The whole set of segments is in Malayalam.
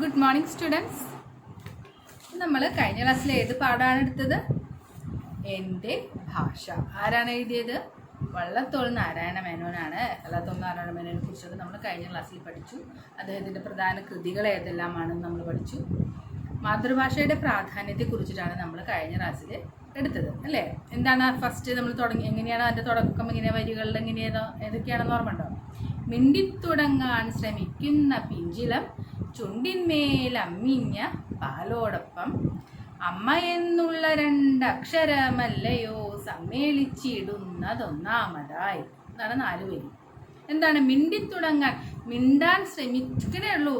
Good morning students. നമ്മൾ കഴിഞ്ഞ ക്ലാസ്സിൽ ഏത് പാഠമാണ് എടുത്തത്? എൻ്റെ ഭാഷ. ആരാണ് എഴുതിയത്? വള്ളത്തോൾ നാരായണ മേനോനാണ്. വള്ളത്തോൾ നാരായണ മേനോനെ കുറിച്ചൊക്കെ നമ്മൾ കഴിഞ്ഞ ക്ലാസ്സിൽ പഠിച്ചു. അദ്ദേഹത്തിൻ്റെ പ്രധാന കൃതികൾ ഏതെല്ലാമാണെന്ന് നമ്മൾ പഠിച്ചു. മാതൃഭാഷയുടെ പ്രാധാന്യത്തെക്കുറിച്ചിട്ടാണ് നമ്മൾ കഴിഞ്ഞ ക്ലാസ്സിൽ എടുത്തത് അല്ലേ? എന്താണ് ഫസ്റ്റ് നമ്മൾ തുടങ്ങി, എങ്ങനെയാണ് അതിൻ്റെ തുടക്കം, എങ്ങനെയാണ് വരികളിൽ ഏതൊക്കെയാണെന്ന് ഓർമ്മയുണ്ടോ? മിണ്ടിത്തുടങ്ങാൻ ശ്രമിക്കുന്ന പിഞ്ചിലം ചുണ്ടിന്മേലമ്മിഞ്ഞ പാലോടൊപ്പം അമ്മ എന്നുള്ള രണ്ടക്ഷരമല്ലയോ സമ്മേളിച്ചിടുന്നതൊന്നാമതായി. എന്നാണ് 4 വരി. എന്താണ് മിണ്ടിത്തുടങ്ങാൻ? മിണ്ടാൻ ശ്രമിക്കണേ ഉള്ളൂ.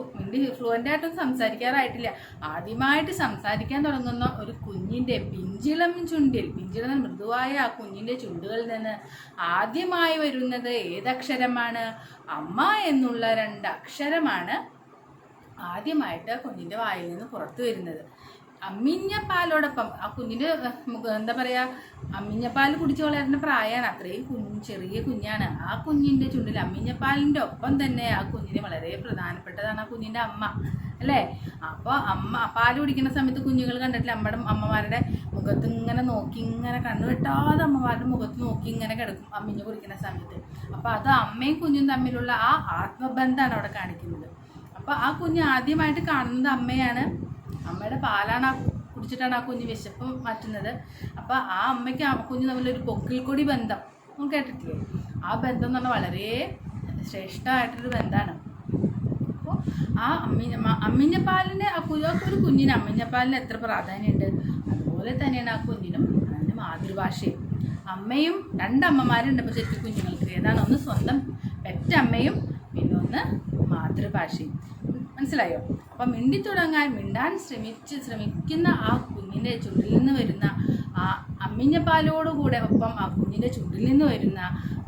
ഫ്ലുവൻ്റ് ആയിട്ടൊന്നും സംസാരിക്കാറായിട്ടില്ല. ആദ്യമായിട്ട് സംസാരിക്കാൻ തുടങ്ങുന്ന ഒരു കുഞ്ഞിൻ്റെ പിഞ്ചിളം ചുണ്ടിൽ, പിഞ്ചിളം മൃദുവായ ആ കുഞ്ഞിൻ്റെ ചുണ്ടുകളിൽ നിന്ന് ആദ്യമായി വരുന്നത് ഏതക്ഷരമാണ്? അമ്മ എന്നുള്ള 2 അക്ഷരമാണ് ആദ്യമായിട്ട് കുഞ്ഞിൻ്റെ വായിൽ നിന്ന് പുറത്തു വരുന്നത്. അമ്മിഞ്ഞ പാലോടൊപ്പം ആ കുഞ്ഞിൻ്റെ എന്താ പറയുക, അമ്മിഞ്ഞപ്പാൽ കുടിച്ച് വളരുന്ന പ്രായമാണ്. അത്രയും ചെറിയ കുഞ്ഞാണ്. ആ കുഞ്ഞിൻ്റെ ചുണ്ടിൽ അമ്മിഞ്ഞപ്പാലിൻ്റെ ഒപ്പം തന്നെ ആ കുഞ്ഞിന് വളരെ പ്രധാനപ്പെട്ടതാണ് ആ കുഞ്ഞിൻ്റെ അമ്മ അല്ലേ? അപ്പോൾ അമ്മ പാൽ കുടിക്കുന്ന സമയത്ത് കുഞ്ഞുങ്ങൾ കണ്ടിട്ടില്ല, അമ്മമാരുടെ മുഖത്ത് ഇങ്ങനെ നോക്കി, ഇങ്ങനെ കണ്ണു വെട്ടാതെ അമ്മമാരുടെ മുഖത്ത് നോക്കി ഇങ്ങനെ കിടക്കും അമ്മിഞ്ഞ കുടിക്കുന്ന സമയത്ത്. അപ്പോൾ അത് അമ്മയും കുഞ്ഞും തമ്മിലുള്ള ആ ആത്മബന്ധമാണ് അവിടെ കാണിക്കുന്നത്. അപ്പോൾ ആ കുഞ്ഞ് ആദ്യമായിട്ട് കാണുന്നത് അമ്മയാണ്. അമ്മയുടെ പാലാണ് കുടിച്ചിട്ടാണ് ആ കുഞ്ഞ് വിശപ്പ് മാറ്റുന്നത്. അപ്പോൾ ആ അമ്മയ്ക്ക് ആ കുഞ്ഞ് തമ്മിലൊരു പൊക്കിൽ കൊടി ബന്ധം നമുക്ക് കേട്ടിട്ടില്ലേ? ആ ബന്ധം എന്ന് പറഞ്ഞാൽ വളരെ ശ്രേഷ്ഠമായിട്ടൊരു ബന്ധമാണ്. അപ്പോൾ ആ അമ്മിഞ്ഞപ്പാലിന് ഒരു കുഞ്ഞിന് അമ്മിഞ്ഞപ്പാലിന് എത്ര പ്രാധാന്യമുണ്ട്, അതുപോലെ തന്നെയാണ് ആ കുഞ്ഞിനും അതിൻ്റെ മാതൃഭാഷയും. അമ്മയും 2 അമ്മമാരുണ്ട് ഇപ്പോൾ ശരിക്കും കുഞ്ഞുങ്ങൾക്ക്. ഏതാണ്? ഒന്ന് സ്വന്തം പെറ്റമ്മയും പിന്നെ ഒന്ന് മാതൃഭാഷയും. മനസ്സിലായോ? അപ്പം മിണ്ടിത്തുടങ്ങാൻ മിണ്ടാൻ ശ്രമിക്കുന്ന ആ കുഞ്ഞിൻ്റെ ചുണ്ടിൽ നിന്ന് വരുന്ന ആ അമ്മിഞ്ഞപ്പാലോടുകൂടെ ഒപ്പം ആ കുഞ്ഞിൻ്റെ ചുണ്ടിൽ നിന്ന് വരുന്ന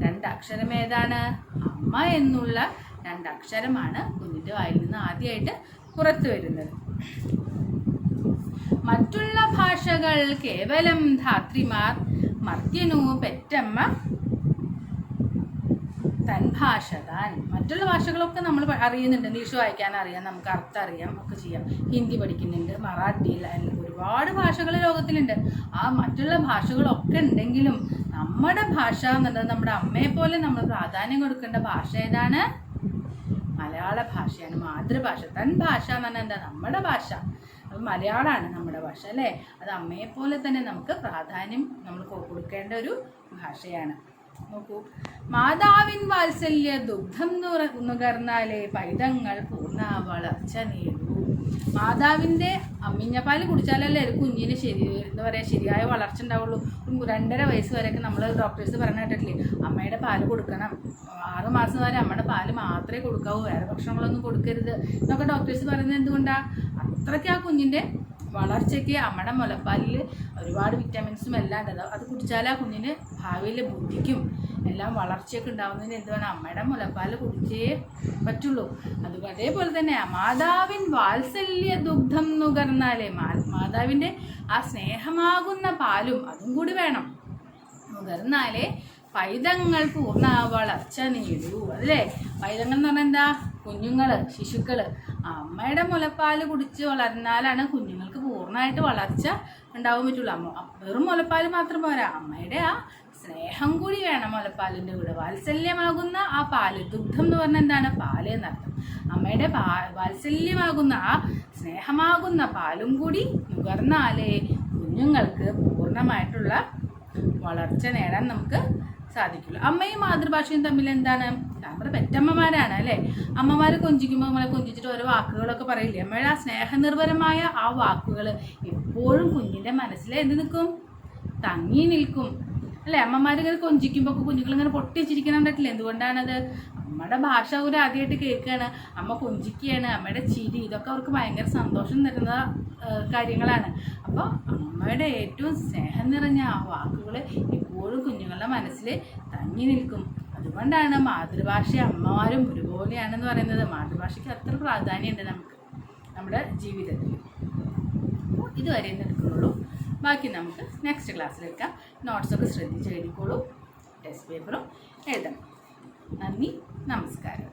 2 അക്ഷരം ഏതാണ്? അമ്മ എന്നുള്ള 2 അക്ഷരമാണ് കുഞ്ഞിൻ്റെ വായിൽ നിന്ന് ആദ്യമായിട്ട് പുറത്തു വരുന്നത്. മറ്റുള്ള ഭാഷകൾ കേവലം ധാത്രിമാർ, മർത്യനു പെറ്റമ്മ തൻ ഭാഷ താൻ. മറ്റുള്ള ഭാഷകളൊക്കെ നമ്മൾ അറിയുന്നുണ്ട്. ഇംഗ്ലീഷ് വായിക്കാൻ അറിയാം, നമുക്ക് അർത്ഥം അറിയാം, ഒക്കെ ചെയ്യാം. ഹിന്ദി പഠിക്കുന്നുണ്ട്, മറാഠിയിൽ, ഒരുപാട് ഭാഷകൾ ലോകത്തിലുണ്ട്. ആ മറ്റുള്ള ഭാഷകളൊക്കെ ഉണ്ടെങ്കിലും നമ്മുടെ ഭാഷ എന്നുള്ളത്, നമ്മുടെ അമ്മയെ പോലെ നമ്മൾ പ്രാധാന്യം കൊടുക്കേണ്ട ഭാഷ ഏതാണ്? മലയാള ഭാഷയാണ്, മാതൃഭാഷ. തൻ ഭാഷ എന്ന് പറഞ്ഞാൽ എന്താ? നമ്മുടെ ഭാഷ. അത് മലയാളമാണ് നമ്മുടെ ഭാഷ അല്ലേ? അത് അമ്മയെപ്പോലെ തന്നെ നമുക്ക് പ്രാധാന്യം നമ്മൾ കൊടുക്കേണ്ട ഒരു ഭാഷയാണ്. നോക്കൂ, മാതാവിൻ വാത്സല്യ ദുഗ്ധം നുകർന്നാലേ പൈതങ്ങൾ പൂർണ്ണ വളർച്ച നേടൂ. മാതാവിൻ്റെ അമ്മിഞ്ഞപ്പാൽ കുടിച്ചാലല്ലേ ഒരു കുഞ്ഞിന് എന്താ പറയുക, ശരിയായ വളർച്ച ഉണ്ടാവുള്ളൂ. 2.5 വയസ്സ് വരെയൊക്കെ നമ്മൾ ഡോക്ടേഴ്സ് പറഞ്ഞു കേട്ടിട്ടില്ലേ, അമ്മയുടെ പാല് കൊടുക്കണം. 6 മാസം വരെ അമ്മയുടെ പാല് മാത്രമേ കൊടുക്കാവൂ, വേറെ ഭക്ഷണങ്ങളൊന്നും കൊടുക്കരുത് എന്നൊക്കെ ഡോക്ടേഴ്സ് പറയുന്നത് എന്തുകൊണ്ടാണ്? അത്രയ്ക്ക് ആ കുഞ്ഞിൻ്റെ വളർച്ചയ്ക്ക് അമ്മയുടെ മുലപ്പാലിൽ ഒരുപാട് വിറ്റാമിൻസും എല്ലാം ഉണ്ട്. അത് കുടിച്ചാൽ ആ കുഞ്ഞിന് ഭാവിയിൽ ബുദ്ധിക്കും എല്ലാം വളർച്ചയൊക്കെ ഉണ്ടാവുന്നതിന് എന്തുവേണം? അമ്മയുടെ മുലപ്പാൽ കുടിച്ചേ പറ്റുള്ളൂ. അതേപോലെ തന്നെ മാതാവിൻ വാത്സല്യ ദുഗ്ധം നുകർന്നാലേ, മാതാവിൻ്റെ ആ സ്നേഹമാകുന്ന പാലും അതും കൂടി വേണം. നുകർന്നാലേ പൈതങ്ങൾ പൂർണ്ണ വളർച്ച നേടൂ. അല്ലേ? പൈതങ്ങൾ എന്ന് പറഞ്ഞാൽ എന്താ? കുഞ്ഞുങ്ങൾ, ശിശുക്കൾ. അമ്മയുടെ മുലപ്പാൽ കുടിച്ച് വളർന്നാലാണ് കുഞ്ഞുങ്ങൾക്ക് പൂർണ്ണമായിട്ട് വളർച്ച ഉണ്ടാവാൻ പറ്റുള്ളൂ. വെറും മുലപ്പാൽ മാത്രം പോരാ, അമ്മയുടെ ആ സ്നേഹം കൂടി വേണം മുലപ്പാലിൻ്റെ കൂടെ. വാത്സല്യമാകുന്ന ആ പാല്, ദുഗ്ധം എന്ന് പറഞ്ഞാൽ എന്താണ്? പാല് എന്നർത്ഥം. അമ്മയുടെ വാത്സല്യമാകുന്ന ആ സ്നേഹമാകുന്ന പാലും കൂടി നുകർന്നാലേ കുഞ്ഞുങ്ങൾക്ക് പൂർണ്ണമായിട്ടുള്ള വളർച്ച നേടാൻ നമുക്ക് സാധിക്കുള്ളൂ. അമ്മയും മാതൃഭാഷയും തമ്മിൽ എന്താണ്? നമ്മുടെ പെറ്റമ്മമാരാണ് അല്ലേ? അമ്മമാർ കൊഞ്ചിക്കുമ്പോൾ നമ്മളെ കൊഞ്ചിച്ചിട്ട് ഓരോ വാക്കുകളൊക്കെ പറയില്ലേ? അമ്മയുടെ ആ സ്നേഹനിർഭരമായ ആ വാക്കുകൾ എപ്പോഴും കുഞ്ഞിൻ്റെ മനസ്സിൽ എന്ത് നിൽക്കും? തങ്ങി നിൽക്കും അല്ലേ? അമ്മമാർ ഇങ്ങനെ കൊഞ്ചിക്കുമ്പോൾ കുഞ്ഞുങ്ങളിങ്ങനെ പൊട്ടിച്ചിരിക്കണണ്ടിട്ടില്ല. എന്തുകൊണ്ടാണത്? അമ്മയുടെ ഭാഷ അവർ ആദ്യമായിട്ട് കേൾക്കുകയാണ്, അമ്മ കൊഞ്ചിക്കുകയാണ്, അമ്മയുടെ ചിരി, ഇതൊക്കെ അവർക്ക് ഭയങ്കര സന്തോഷം തരുന്ന കാര്യങ്ങളാണ്. അപ്പോൾ അമ്മയുടെ ഏറ്റവും സ്നേഹം നിറഞ്ഞ ആ വാക്കുകൾ എപ്പോഴും കുഞ്ഞുങ്ങളുടെ മനസ്സിൽ തങ്ങി നിൽക്കും. അതുകൊണ്ടാണ് മാതൃഭാഷ അമ്മമാരും ഒരുപോലെയാണെന്ന് പറയുന്നത്. മാതൃഭാഷയ്ക്ക് അത്ര പ്രാധാന്യമുണ്ട് നമുക്ക് നമ്മുടെ ജീവിതത്തിൽ. അപ്പോൾ ഇതുവരെ എടുക്കുന്നുള്ളൂ. ബാക്കി നമുക്ക് നെക്സ്റ്റ് ക്ലാസ്സിലെടുക്കാം. നോട്ട്സൊക്കെ ശ്രദ്ധിച്ച് എഴുതിക്കോളൂ, ടെസ്റ്റ് പേപ്പറും എഴുതണം. നന്ദി, നമസ്കാരം.